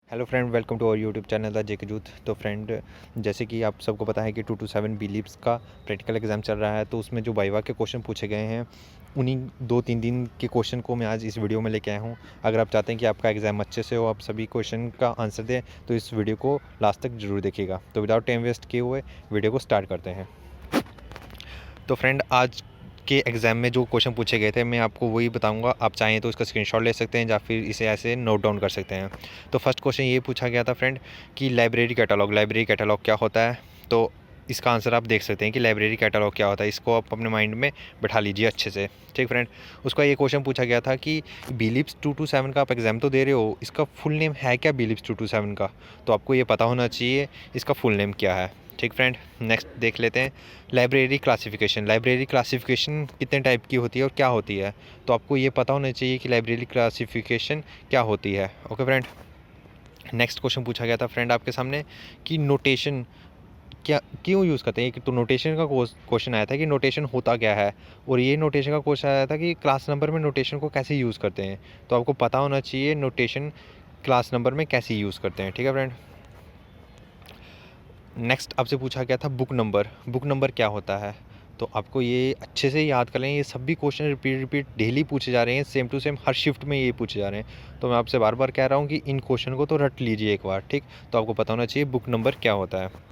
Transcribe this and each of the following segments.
Hello friend, welcome to our YouTube channel the JK जूथ। तो friend, जैसे कि आप सबको पता है कि 227 बी लीप्स का प्रैक्टिकल एग्ज़ाम चल रहा है, तो उसमें जो वाइवा के क्वेश्चन पूछे गए हैं उन्हीं 2-3 दिन के क्वेश्चन को मैं आज इस वीडियो में लेके आया हूं। अगर आप चाहते हैं कि आपका एग्ज़ाम अच्छे से हो, आप सभी क्वेश्चन का आंसर दें, तो इस वीडियो को लास्ट तक ज़रूर देखिएगा। तो विदाउट टाइम वेस्ट किए हुए वीडियो को स्टार्ट करते हैं। तो फ्रेंड, आज के एग्ज़ाम में जो क्वेश्चन पूछे गए थे मैं आपको वही बताऊंगा। आप चाहें तो इसका स्क्रीनशॉट ले सकते हैं या फिर इसे ऐसे नोट डाउन कर सकते हैं। तो फर्स्ट क्वेश्चन ये पूछा गया था फ्रेंड कि लाइब्रेरी कैटलॉग क्या होता है। तो इसका आंसर आप देख सकते हैं कि लाइब्रेरी कैटलॉग क्या होता है। इसको आप अपने माइंड में बैठा लीजिए अच्छे से। ठीक फ्रेंड, उसका ये क्वेश्चन पूछा गया था कि बिलिप्स 227 का आप एग्ज़ाम तो दे रहे हो, इसका फुल नेम है क्या बिलिप्स 227 का। तो आपको ये पता होना चाहिए इसका फुल नेम क्या है। ठीक फ्रेंड, नेक्स्ट देख लेते हैं लाइब्रेरी क्लासिफिकेशन कितने टाइप की होती है और क्या होती है। तो आपको ये पता होना चाहिए कि लाइब्रेरी क्लासिफिकेशन क्या होती है। ओके फ्रेंड, नेक्स्ट क्वेश्चन पूछा गया था फ्रेंड आपके सामने कि नोटेशन क्या क्यों यूज़ करते हैं। तो नोटेशन का क्वेश्चन आया था कि नोटेशन होता क्या है, और ये नोटेशन का क्वेश्चन आया था कि क्लास नंबर में नोटेशन को कैसे यूज़ करते हैं। तो आपको पता होना चाहिए नोटेशन क्लास नंबर में कैसे यूज़ करते हैं। ठीक है फ्रेंड, नेक्स्ट आपसे पूछा गया था बुक नंबर क्या होता है। तो आपको ये अच्छे से याद कर लें, ये सभी क्वेश्चन रिपीट डेली पूछे जा रहे हैं, सेम टू सेम हर शिफ्ट में ये पूछे जा रहे हैं। तो मैं आपसे बार बार कह रहा हूँ कि इन क्वेश्चन को तो रट लीजिए एक बार। ठीक, तो आपको पता होना चाहिए बुक नंबर क्या होता है।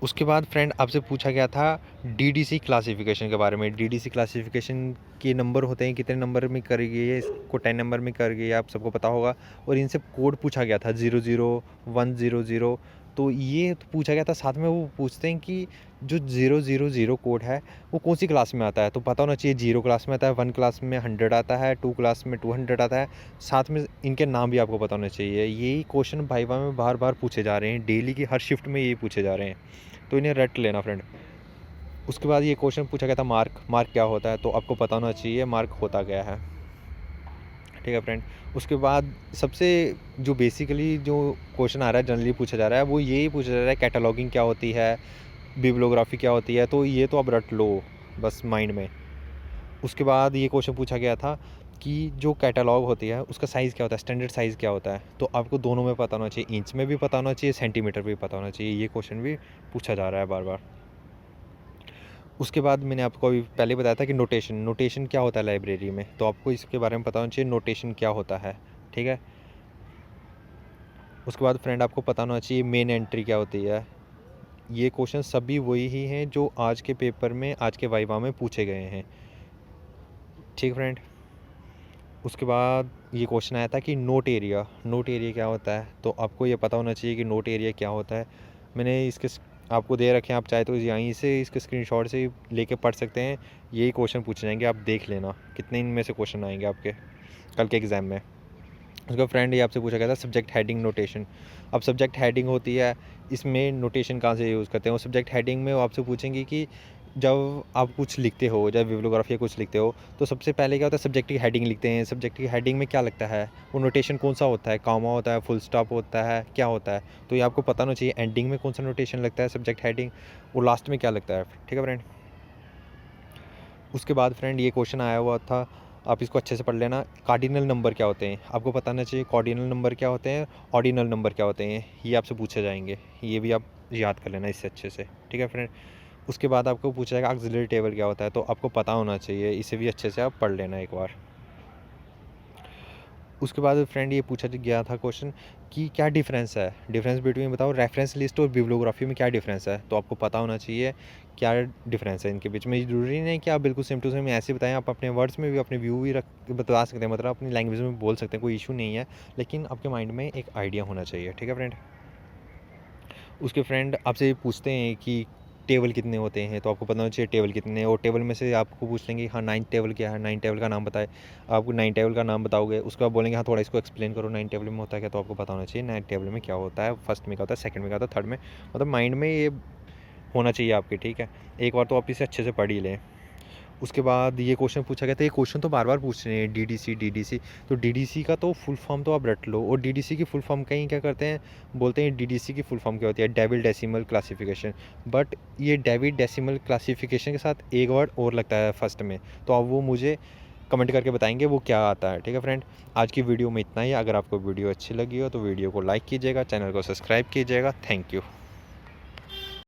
उसके बाद फ्रेंड आपसे पूछा गया था डीडीसी क्लासिफिकेशन के बारे में। डीडीसी क्लासिफिकेशन के नंबर होते हैं, कितने नंबर में कर गई है, इसको 10 नंबर में कर गई है, आप सबको पता होगा। और इनसे कोड पूछा गया था 00100। तो ये तो पूछा गया था, साथ में वो पूछते हैं कि जो 000 कोड है वो कौन सी क्लास में आता है। तो पता होना चाहिए 0 क्लास में आता है, 1 क्लास में 100 आता है, 2 क्लास में 200 आता है। साथ में इनके नाम भी आपको पता होना चाहिए। यही क्वेश्चन वाइवा में बार बार पूछे जा रहे हैं, डेली की हर शिफ्ट में यही पूछे जा रहे हैं, तो इन्हें रट लेना फ्रेंड। उसके बाद ये क्वेश्चन पूछा गया था मार्क क्या होता है। तो आपको पता होना चाहिए मार्क होता क्या है। ठीक है फ्रेंड, उसके बाद सबसे जो बेसिकली जो क्वेश्चन आ रहा है, जनरली पूछा जा रहा है, वो यही पूछा जा रहा है कैटलॉगिंग क्या होती है, बिब्लियोग्राफी क्या होती है। तो ये तो अब रट लो बस माइंड में। उसके बाद ये क्वेश्चन पूछा गया था कि जो कैटलॉग होती है उसका साइज़ क्या होता है, स्टैंडर्ड साइज़ क्या होता है। तो आपको दोनों में पता होना चाहिए, इंच में भी पता होना चाहिए, सेंटीमीटर भी पता होना चाहिए। ये क्वेश्चन भी पूछा जा रहा है बार बार। उसके बाद मैंने आपको अभी पहले बताया था कि नोटेशन क्या होता है लाइब्रेरी में। तो आपको इसके बारे में पता होना चाहिए नोटेशन क्या होता है। ठीक है, उसके बाद फ्रेंड आपको पता होना चाहिए मेन एंट्री क्या होती है। ये क्वेश्चन सभी वही ही हैं जो आज के पेपर में, आज के वाइवा में पूछे गए हैं। ठीक फ्रेंड, उसके बाद ये क्वेश्चन आया था कि नोट एरिया क्या होता है। तो आपको ये पता होना चाहिए कि नोट एरिया क्या होता है। मैंने इसके आपको दे रखे हैं, आप चाहे तो यहीं से इसके स्क्रीनशॉट से लेके पढ़ सकते हैं। यही क्वेश्चन पूछे जाएंगे, आप देख लेना कितने इनमें से क्वेश्चन आएंगे आपके कल के एग्ज़ाम में। उसका फ्रेंड ये आपसे पूछा गया था सब्जेक्ट हेडिंग नोटेशन। अब सब्जेक्ट हेडिंग होती है, इसमें नोटेशन कहाँ से यूज़ करते हैं। वो सब्जेक्ट हेडिंग में वो आपसे पूछेंगे कि जब आप कुछ लिखते हो, जब बिब्लियोग्राफी कुछ लिखते हो, तो सबसे पहले क्या होता है, सब्जेक्ट की हेडिंग लिखते हैं। सब्जेक्ट की हेडिंग में क्या लगता है, वो नोटेशन कौन सा होता है, कॉमा होता है, फुल स्टॉप होता है, क्या होता है। तो ये आपको पता होना चाहिए एंडिंग में कौन सा नोटेशन लगता है सब्जेक्ट हेडिंग, और लास्ट में क्या लगता है। ठीक है फ्रेंड, उसके बाद फ्रेंड ये क्वेश्चन आया हुआ था, आप इसको अच्छे से पढ़ लेना। कार्डिनल नंबर क्या होते हैं, आपको पता होना चाहिए कार्डिनल नंबर क्या होते हैं, ऑर्डिनल नंबर क्या होते हैं। ये आपसे पूछे जाएंगे, ये भी आप याद कर लेना इससे अच्छे से। ठीक है फ्रेंड, उसके बाद आपको पूछा जाएगा ऑक्सिलरी टेबल क्या होता है। तो आपको पता होना चाहिए, इसे भी अच्छे से आप पढ़ लेना एक बार। उसके बाद फ्रेंड ये पूछा गया था क्वेश्चन कि क्या डिफरेंस बिटवीन, बताओ रेफरेंस लिस्ट और बिब्लियोग्राफी में क्या डिफरेंस है। तो आपको पता होना चाहिए क्या डिफरेंस है इनके बीच में। ज़रूरी नहीं कि आप बिल्कुल सेम टू सेम ऐसे बताएं, आप अपने वर्ड्स में भी अपने व्यू भी बता सकते हैं, मतलब अपनी लैंग्वेज में बोल सकते हैं, कोई इशू नहीं है, लेकिन आपके माइंड में एक आइडिया होना चाहिए। ठीक है फ्रेंड, उसके फ्रेंड आपसे पूछते हैं कि टेबल कितने होते हैं। तो आपको पता होना चाहिए टेबल कितने, और टेबल में से आपको पूछ लेंगे हाँ 9 टेबल क्या है, 9 टेबल का नाम बताए। आपको 9 टेबल का नाम बताओगे, उसके बाद बोलेंगे हाँ थोड़ा इसको एक्सप्लेन करो 9 टेबल में होता है क्या। तो आपको पता होना चाहिए 9 टेबल में क्या होता है, फर्स्ट में क्या होता है, सेकंड में क्या होता है, थर्ड में, मतलब माइंड में ये होना चाहिए आपके। ठीक है, एक बार तो आप इसे अच्छे से पढ़ ही लें। उसके बाद ये क्वेश्चन पूछा गया था, ये क्वेश्चन तो बार बार पूछ रहे हैं डीडीसी। तो डीडीसी का तो फुल फॉर्म तो आप रट लो, और डीडीसी की फुल फॉर्म कहीं क्या करते हैं, बोलते हैं डीडीसी की फुल फॉर्म क्या होती है, डेविड डेसिमल क्लासिफिकेशन। बट ये डेविड डेसिमल क्लासिफिकेशन के साथ एक वर्ड और लगता है फर्स्ट में, तो अब वो मुझे कमेंट करके बताएंगे वो क्या आता है। ठीक है फ्रेंड, आज की वीडियो में इतना ही। अगर आपको वीडियो अच्छी लगी हो तो वीडियो को लाइक कीजिएगा, चैनल को सब्सक्राइब कीजिएगा। Thank you.